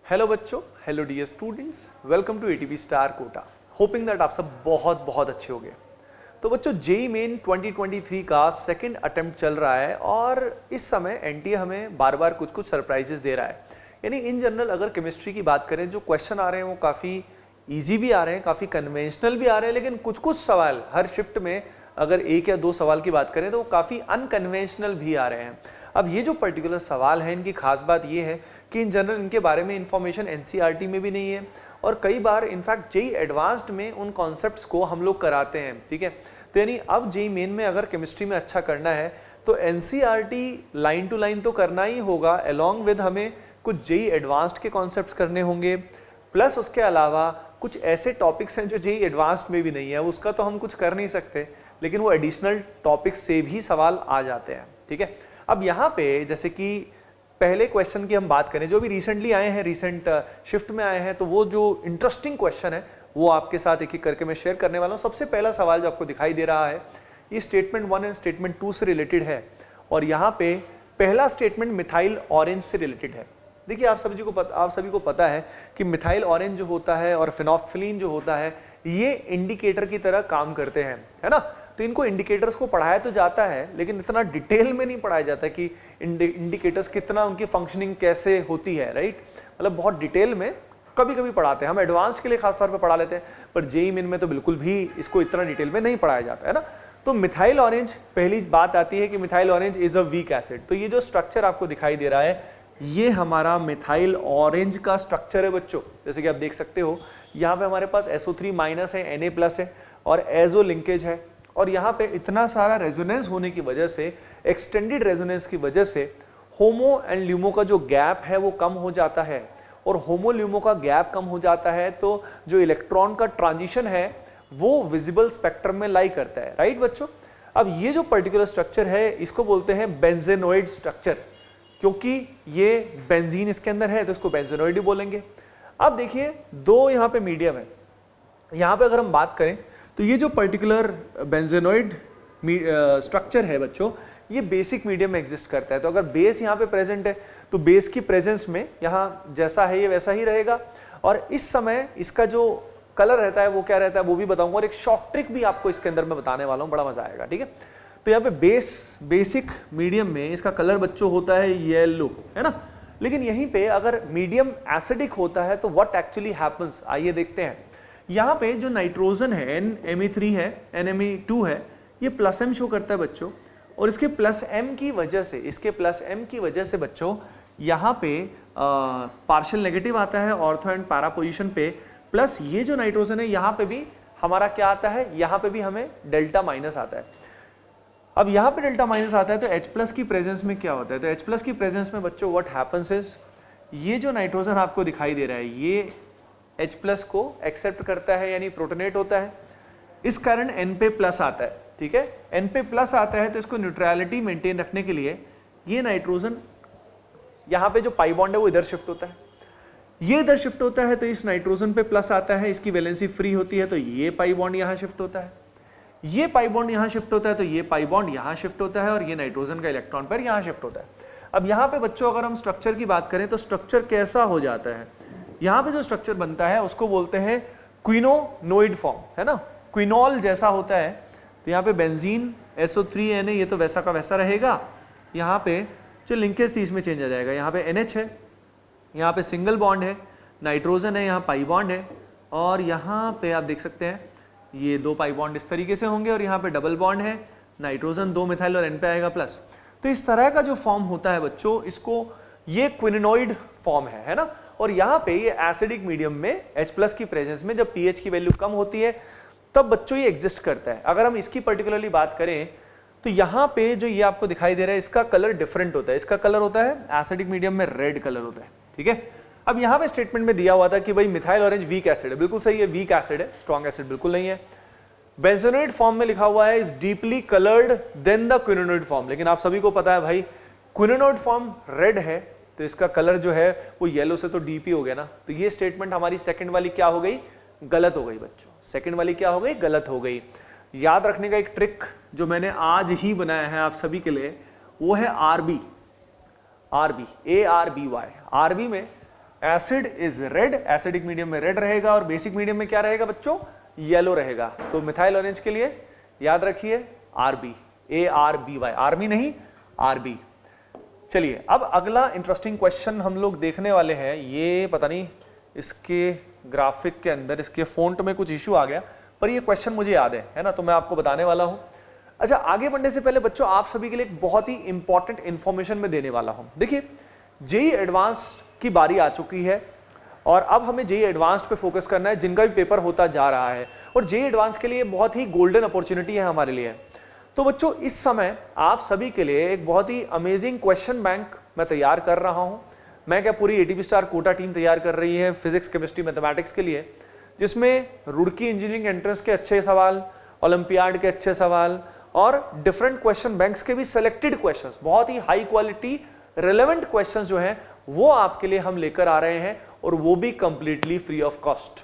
Hello बच्चों, hello dear students, welcome to ATP star Kota. Hoping that आप सब बहुत बहुत अच्छे होंगे। तो बच्चों जेईई मेन 2023 का सेकंड अटेम्प्ट चल रहा है और इस समय एनटीए हमें बार बार कुछ कुछ सरप्राइजेस दे रहा है। यानी इन जनरल अगर केमिस्ट्री की बात करें, जो क्वेश्चन आ रहे हैं वो काफ़ी ईजी भी आ रहे हैं, काफ़ी कन्वेंशनल भी आ रहे हैं, लेकिन कुछ कुछ सवाल हर शिफ्ट में अगर एक या दो सवाल की बात करें तो वो काफ़ी अनकन्वेंशनल भी आ रहे हैं। अब ये जो पर्टिकुलर सवाल है, इनकी खास बात ये है कि इन जनरल इनके बारे में इंफॉर्मेशन एनसीईआरटी में भी नहीं है और कई बार इनफैक्ट जेईई एडवांस्ड में उन कॉन्सेप्ट्स को हम लोग कराते हैं। ठीक है, तो यानी अब जेईई मेन में अगर केमिस्ट्री में अच्छा करना है तो एनसीईआरटी लाइन टू लाइन तो करना ही होगा, अलोंग विद हमें कुछ जेईई एडवांस्ड के कॉन्सेप्ट्स करने होंगे, प्लस उसके अलावा कुछ ऐसे टॉपिक्स हैं जो जेईई एडवांस्ड में भी नहीं है, उसका तो हम कुछ कर नहीं सकते, लेकिन वो एडिशनल टॉपिक्स से भी सवाल आ जाते हैं। ठीक है, अब यहाँ पे जैसे कि पहले क्वेश्चन की हम बात करें जो भी रिसेंटली आए हैं, रिसेंट शिफ्ट में आए हैं, तो वो जो इंटरेस्टिंग क्वेश्चन है वो आपके साथ एक एक करके मैं शेयर करने वाला हूँ। सबसे पहला सवाल जो आपको दिखाई दे रहा है ये स्टेटमेंट 1 एंड स्टेटमेंट 2 से रिलेटेड है और यहाँ पे पहला स्टेटमेंट मिथाइल ऑरेंज से रिलेटेड है। देखिए आप सभी को पता है कि मिथाइल ऑरेंज जो होता है और फिनोल्फिलीन जो होता है ये इंडिकेटर की तरह काम करते हैं, है ना। तो इनको इंडिकेटर्स को पढ़ाया तो जाता है लेकिन इतना डिटेल में नहीं पढ़ाया जाता कि इंडिकेटर्स कितना उनकी फंक्शनिंग कैसे होती है, राइट। मतलब बहुत डिटेल में कभी कभी पढ़ाते हैं, हम एडवांस के लिए खासतौर पे पढ़ा लेते हैं, पर जेईई मेन में तो बिल्कुल भी इसको इतना डिटेल में नहीं पढ़ाया जाता है ना। तो मिथाइल ऑरेंज, पहली बात आती है कि methyl orange is a weak acid. तो ये जो स्ट्रक्चर आपको दिखाई दे रहा है ये हमारा मिथाइल ऑरेंज का स्ट्रक्चर है बच्चों। जैसे कि आप देख सकते हो यहाँ पे हमारे पास SO3 माइनस है, Na प्लस है और एजो लिंकेज है और यहाँ पे इतना सारा रेजोनेंस होने की वजह से, एक्सटेंडेड रेजोनेंस की वजह से होमो एंड ल्यूमो का जो गैप है वो कम हो जाता है और होमो ल्यूमो का गैप कम हो जाता है तो जो इलेक्ट्रॉन का ट्रांजिशन है वो विजिबल स्पेक्ट्रम में लाई करता है, राइट बच्चों। अब ये जो पर्टिकुलर स्ट्रक्चर है इसको बोलते हैं बेंजेनोइड स्ट्रक्चर, क्योंकि ये बेंजीन इसके अंदर है तो इसको बेंजेनोइड ही बोलेंगे। अब देखिए दो यहाँ पे मीडियम है, यहाँ पे अगर हम बात करें तो ये जो पर्टिकुलर बेंजेनोइड स्ट्रक्चर है बच्चों ये बेसिक मीडियम में एग्जिस्ट करता है। तो अगर बेस यहाँ पे प्रेजेंट है तो बेस की प्रेजेंस में यहाँ जैसा है ये वैसा ही रहेगा और इस समय इसका जो कलर रहता है वो क्या रहता है वो भी बताऊंगा और एक शॉर्ट ट्रिक भी आपको इसके अंदर मैं बताने वाला हूँ, बड़ा मजा आएगा। ठीक है, तो यहाँ पे बेसिक मीडियम में इसका कलर बच्चों होता है येलो, है ना। लेकिन यहीं पे अगर मीडियम एसिडिक होता है तो व्हाट एक्चुअली हैपेंस, आइए देखते हैं। यहाँ पे जो नाइट्रोजन है NMe3 है, NMe2 है, ये प्लस M शो करता है बच्चों और इसके प्लस M की वजह से बच्चों यहाँ पे पार्शियल नेगेटिव आता है ऑर्थो एंड पैरा पोजीशन पे, प्लस ये जो नाइट्रोजन है यहाँ पे भी हमारा क्या आता है, यहाँ पे भी हमें डेल्टा माइनस आता है। अब यहाँ पे डेल्टा माइनस आता है तो H प्लस की प्रेजेंस में क्या होता है, तो H प्लस की प्रेजेंस में बच्चों व्हाट हैपेंस इज, ये जो नाइट्रोजन आपको दिखाई दे रहा है ये H प्लस को एक्सेप्ट करता है यानी प्रोटोनेट होता है, इस कारण N पे प्लस आता है। ठीक है, N पे प्लस आता है तो इसको न्यूट्रलिटी मेंटेन रखने के लिए ये नाइट्रोजन यहाँ पे जो पाई बॉन्ड है वो इधर शिफ्ट होता है, ये इधर शिफ्ट होता है तो इस नाइट्रोजन पे प्लस आता है, इसकी वैलेंसी फ्री होती है तो ये पाई बॉन्ड यहाँ शिफ्ट होता है, ये पाई बॉन्ड यहाँ शिफ्ट होता है तो ये पाई बॉन्ड यहाँ शिफ्ट होता है और ये नाइट्रोजन का इलेक्ट्रॉन पेयर यहाँ शिफ्ट होता है। अब यहाँ पे बच्चों अगर हम स्ट्रक्चर की बात करें तो स्ट्रक्चर कैसा हो जाता है, यहाँ पे जो स्ट्रक्चर बनता है उसको बोलते हैं क्विनोनोइड फॉर्म, है ना, क्विनॉल जैसा होता है। तो यहाँ पे बेंजीन SO3Na ये तो वैसा का वैसा रहेगा, यहाँ पे जो लिंकेज थी इसमें चेंज आ जाएगा, यहाँ पे NH है, यहाँ पे सिंगल बॉन्ड है, नाइट्रोजन है, यहाँ पाई बॉन्ड है और यहाँ पे आप देख सकते हैं ये दो पाई बॉन्ड इस तरीके से होंगे और यहाँ पे डबल बॉन्ड है, नाइट्रोजन दो मिथाइल और N पे आएगा प्लस। तो इस तरह का जो फॉर्म होता है बच्चों इसको ये क्विनोनोइड फॉर्म है ना। और यहाँ पे ये एसिडिक मीडियम में H प्लस की प्रेजेंस में जब pH की वैल्यू कम होती है तब बच्चों ये एग्जिस्ट करता है। अगर हम इसकी पर्टिकुलरली बात करें तो यहाँ पे जो ये आपको दिखाई दे रहा है इसका कलर डिफरेंट होता है, इसका कलर होता है एसिडिक मीडियम में रेड कलर होता है। ठीक है, अब यहाँ पे स्टेटमेंट में दिया हुआ था कि भाई मिथाइल ऑरेंज वीक एसिड है, बिल्कुल सही है, वीक एसिड है, स्ट्रॉन्ग एसिड बिल्कुल नहीं है। बेंजोनेट फॉर्म में लिखा हुआ है is deeply coloured than the quinonoid form, लेकिन आप सभी को पता है भाई क्विनोनोइड फॉर्म रेड है तो इसका कलर जो है वो येलो से तो डीप ही हो गया ना। तो ये स्टेटमेंट हमारी सेकंड वाली क्या हो गई, गलत हो गई बच्चों, सेकंड वाली क्या हो गई, गलत हो गई। याद रखने का एक ट्रिक जो मैंने आज ही बनाया है आप सभी के लिए वो है RB, ARBY। RB में acid is red, acidic medium में रेड रहेगा और बेसिक मीडियम में क्या रहेगा बच्चों, येलो रहेगा। तो मिथाइल ऑरेंज के लिए याद रखिए आरबी, ARBY, आर्मी नहीं आरबी। चलिए अब अगला इंटरेस्टिंग क्वेश्चन हम लोग देखने वाले हैं। ये पता नहीं इसके ग्राफिक के अंदर इसके फॉन्ट में कुछ इश्यू आ गया, पर ये क्वेश्चन मुझे याद है ना, तो मैं आपको बताने वाला हूं। अच्छा, आगे बढ़ने से पहले बच्चों आप सभी के लिए एक बहुत ही इंपॉर्टेंट इंफॉर्मेशन मैं देने वाला हूं। देखिए जेईई एडवांस्ड की बारी आ चुकी है और अब हमें जेईई एडवांस्ड पे फोकस करना है, जिनका भी पेपर होता जा रहा है। और जेईई एडवांस्ड के लिए बहुत ही गोल्डन अपॉर्चुनिटी है हमारे लिए। तो बच्चों इस समय आप सभी के लिए एक बहुत ही अमेजिंग क्वेश्चन बैंक मैं तैयार कर रहा हूं। मैं क्या, पूरी एटीपी स्टार कोटा टीम तैयार कर रही है फिजिक्स, केमिस्ट्री, मैथमेटिक्स के लिए, जिसमें रुड़की इंजीनियरिंग एंट्रेंस के अच्छे सवाल, ओलंपियाड के अच्छे सवाल और डिफरेंट क्वेश्चन बैंक्स के भी सिलेक्टेड क्वेश्चंस, बहुत ही हाई क्वालिटी रिलेवेंट क्वेश्चंस जो हैं वो आपके लिए हम लेकर आ रहे हैं, और वो भी कंप्लीटली फ्री ऑफ कॉस्ट,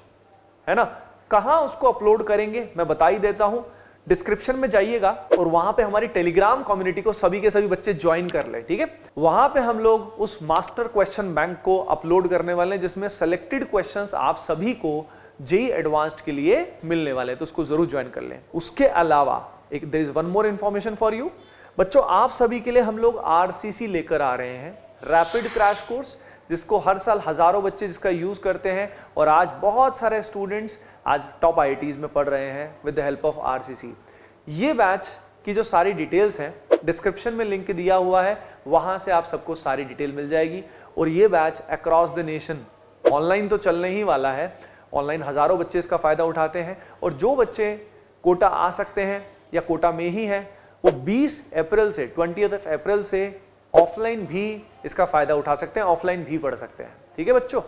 है ना। कहां उसको अपलोड करेंगे मैं बता ही देता हूं। डिस्क्रिप्शन में जाइएगा और वहां पे हमारी टेलीग्राम कम्युनिटी को सभी के सभी बच्चे ज्वाइन कर ले, ठीक है। वहां पे हम लोग उस मास्टर क्वेश्चन बैंक को अपलोड करने वाले हैं, जिसमें सेलेक्टेड क्वेश्चंस आप सभी को जेईई एडवांस्ड के लिए मिलने वाले हैं, तो उसको जरूर ज्वाइन कर लें। उसके अलावा एक there is one more information for you बच्चों, आप सभी के लिए हम लोग आरसीसी लेकर आ रहे हैं, रैपिड क्रैश कोर्स, जिसको हर साल हजारों बच्चे जिसका यूज करते हैं, और आज बहुत सारे स्टूडेंट्स आज टॉप आईआईटीज में पढ़ रहे हैं with the help of RCC. ये बैच की जो सारी डिटेल्स हैं डिस्क्रिप्शन में लिंक दिया हुआ है, वहां से आप सबको सारी डिटेल मिल जाएगी। और ये batch across the nation online तो चलने ही वाला है, ऑनलाइन हजारों बच्चे इसका फायदा उठाते हैं, और जो बच्चे कोटा आ सकते हैं या कोटा में ही हैं वो 20 अप्रैल से 20 अप्रैल से ऑफलाइन भी इसका फायदा उठा सकते हैं, ऑफलाइन भी पढ़ सकते हैं, ठीक है बच्चों।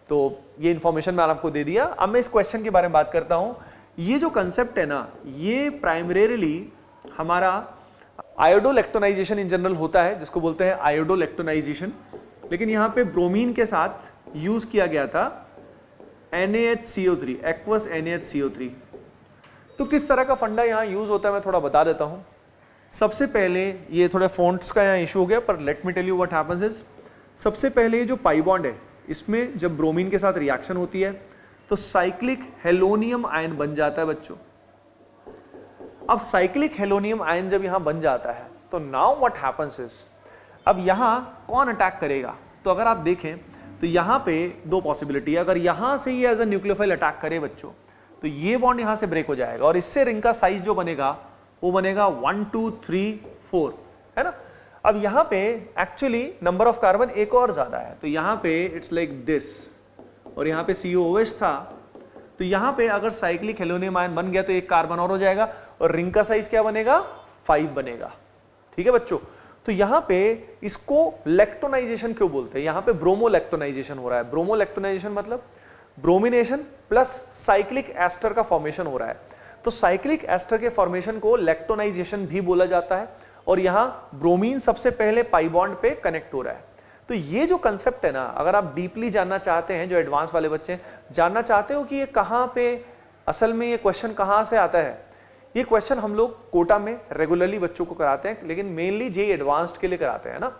तो ये इंफॉर्मेशन मैंने आपको दे दिया। अब मैं इस क्वेश्चन के बारे में बात करता हूं। ये जो कंसेप्ट है ना, ये प्राइमरीली हमारा आयोडोलेक्टोनाइजेशन इन जनरल होता है, जिसको बोलते हैं आयोडोलेक्टोनाइजेशन, लेकिन यहां पे ब्रोमीन के साथ यूज किया गया था NaHCO3, एक्वस NaHCO3। तो किस तरह का फंडा यहां यूज होता है मैं थोड़ा बता देता हूं। सबसे पहले ये थोड़े फॉन्ट्स का यहाँ इशू हो गया, पर let me tell you what happens is, सबसे पहले ये जो पाई बॉन्ड है, इसमें जब ब्रोमीन के साथ रिएक्शन होती है तो साइक्लिक हेलोनियम आयन बन जाता है बच्चों। अब साइक्लिक हेलोनियम आयन जब यहां बन जाता है तो नाउ व्हाट हैपेंस इज, अब यहां कौन अटैक करेगा, तो अगर आप देखें तो यहां पे दो पॉसिबिलिटी है। अगर यहां से ये एज अ न्यूक्लियोफाइल अटैक करे बच्चों, तो ये बॉन्ड यहां से ब्रेक हो जाएगा और इससे रिंग का साइज जो बनेगा वो बनेगा 1 2 3 4, है ना। अब यहां पे एक्चुअली नंबर ऑफ कार्बन एक और ज्यादा है, तो यहां पे इट्स लाइक दिस, और यहां पे COOH था, तो यहां पे अगर साइक्लिक हेलोनियम आयन बन गया तो एक कार्बन और हो जाएगा और रिंग का साइज क्या बनेगा, 5 बनेगा, ठीक है बच्चों। तो यहां पे इसको लेक्टोनाइजेशन क्यों बोलते हैं, यहां पे ब्रोमोलेक्टोनाइजेशन हो रहा है। ब्रोमोलेक्टोनाइजेशन मतलब ब्रोमिनेशन प्लस साइक्लिक एस्टर का फॉर्मेशन हो रहा है, तो साइक्लिक एस्टर के फॉर्मेशन को लेक्टोनाइजेशन भी बोला जाता है, और यहां ब्रोमीन सबसे पहले पाई बॉन्ड पे कनेक्ट हो रहा है। तो ये जो कंसेप्ट है ना, अगर आप डीपली जानना चाहते हैं, जो एडवांस वाले बच्चे जानना चाहते हो कि ये कहां पे असल में ये क्वेश्चन कहां से आता है, ये क्वेश्चन हम लोग कोटा में रेगुलरली बच्चों को कराते हैं, लेकिन मेनली जेईई एडवांस्ड के लिए कराते हैं ना।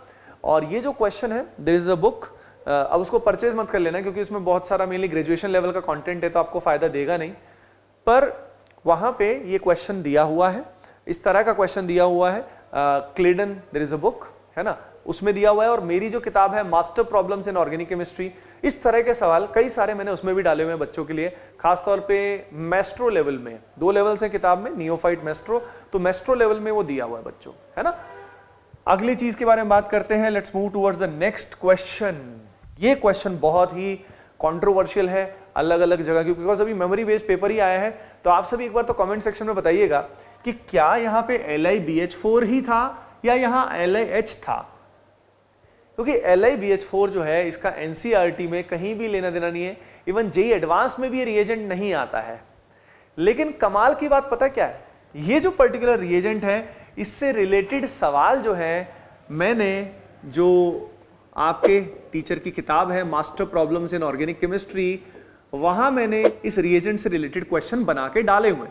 और ये जो क्वेश्चन है, देयर इज अ बुक, अब उसको परचेज मत कर लेना क्योंकि इसमें बहुत सारा मेनली ग्रेजुएशन लेवल का कंटेंट है, तो आपको फायदा देगा नहीं, पर वहां पे ये क्वेश्चन दिया हुआ है, इस तरह का क्वेश्चन दिया हुआ है। क्लेडन देयर इज अ बुक, है ना, उसमें दिया हुआ है, और मेरी जो किताब है master problems in organic chemistry, इस तरह के सवाल कई सारे मैंने उसमें भी डाले हुए हैं बच्चों के लिए, खासतौर पे मेस्ट्रो लेवल में, 2 लेवल्स हैं किताब में, नियोफाइट मेस्ट्रो, तो मेस्ट्रो लेवल में वो दिया हुआ है बच्चों, है ना। अगली चीज के बारे में बात करते हैं, let's move towards the next question. ये क्वेश्चन बहुत ही कंट्रोवर्शियल है अलग अलग जगह की, बिकॉज अभी मेमोरी बेस्ड पेपर ही आया है, तो आप सभी एक बार तो कमेंट सेक्शन में बताइएगा कि क्या यहाँ पे LiBH4 ही था या यहाँ LiH था, क्योंकि LiBH4 जो है इसका NCERT में कहीं भी लेना देना नहीं है, इवन जेईई एडवांस में भी ये रिएजेंट नहीं आता है। लेकिन कमाल की बात पता क्या है, ये जो पर्टिकुलर रिएजेंट है इससे रिलेटेड सवाल जो है, मैंने जो आपके टीचर की किताब है master problems in organic chemistry, वहां मैंने इस रिएजेंट से रिलेटेड क्वेश्चन बना के डाले हुए।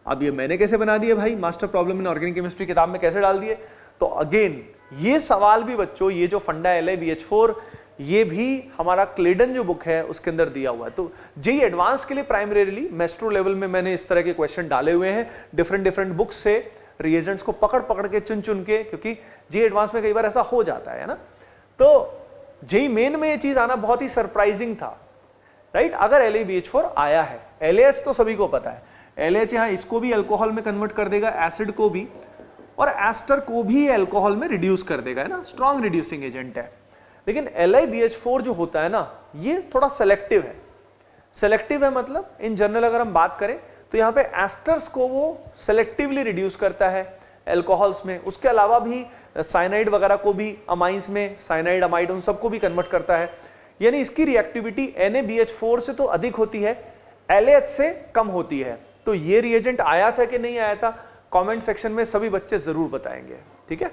अब ये मैंने कैसे बना दिए भाई, master problem in organic chemistry किताब में कैसे डाल दिए, तो अगेन ये सवाल भी बच्चों, ये जो फंडा LiBH4 ये भी हमारा क्लेडन जो बुक है उसके अंदर दिया हुआ है। तो जेई एडवांस के लिए प्राइमरीली मेस्ट्रो लेवल में मैंने इस तरह के क्वेश्चन डाले हुए हैं डिफरेंट बुक्स से, रिएजेंट्स को पकड़ के चुन के, क्योंकि जेई एडवांस में कई बार ऐसा हो जाता है ना। तो जेई मेन में ये चीज आना बहुत ही सरप्राइजिंग था, राइट। अगर LaBH4 आया है, LaH तो सभी को पता है, LaH यहाँ इसको भी अल्कोहल में कन्वर्ट कर देगा, एसिड को भी, और एस्टर को भी अल्कोहल में रिड्यूस कर देगा, है ना, स्ट्रॉन्ग रिड्यूसिंग एजेंट है। लेकिन LiBH4 जो होता है ना, ये थोड़ा सेलेक्टिव है। सेलेक्टिव है मतलब इन जनरल अगर हम बात करें तो यहाँ पे एस्टर्स को वो सेलेक्टिवली रिड्यूस करता है अल्कोहल्स में। उसके अलावा भी साइनाइड वगैरह को भी अमाइंस में, साइनाइड अमाइड उन सबको भी कन्वर्ट करता है। यानी इसकी रिएक्टिविटी NaBH4 से तो अधिक होती है, LaH से कम होती है। तो ये रिएजेंट आया था कि नहीं आया था, कमेंट सेक्शन में सभी बच्चे जरूर बताएंगे, ठीक है।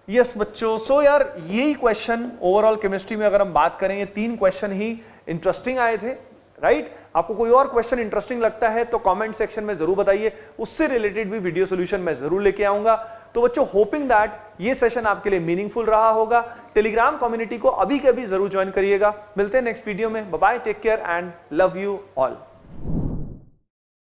यस बच्चों, सो यार यही क्वेश्चन ओवरऑल केमिस्ट्री में अगर हम बात करें, ये 3 क्वेश्चन ही इंटरेस्टिंग आए थे, राइट। आपको कोई और क्वेश्चन इंटरेस्टिंग लगता है तो कमेंट सेक्शन में जरूर बताइए, उससे रिलेटेड भी वीडियो सोल्यूशन मैं जरूर लेके आऊंगा। तो बच्चों, होपिंग दैट ये सेशन आपके लिए मीनिंगफुल रहा होगा। टेलीग्राम कम्युनिटी को अभी के अभी जरूर ज्वाइन करिएगा। मिलते हैं नेक्स्ट वीडियो में। Bye bye, take care and love you all.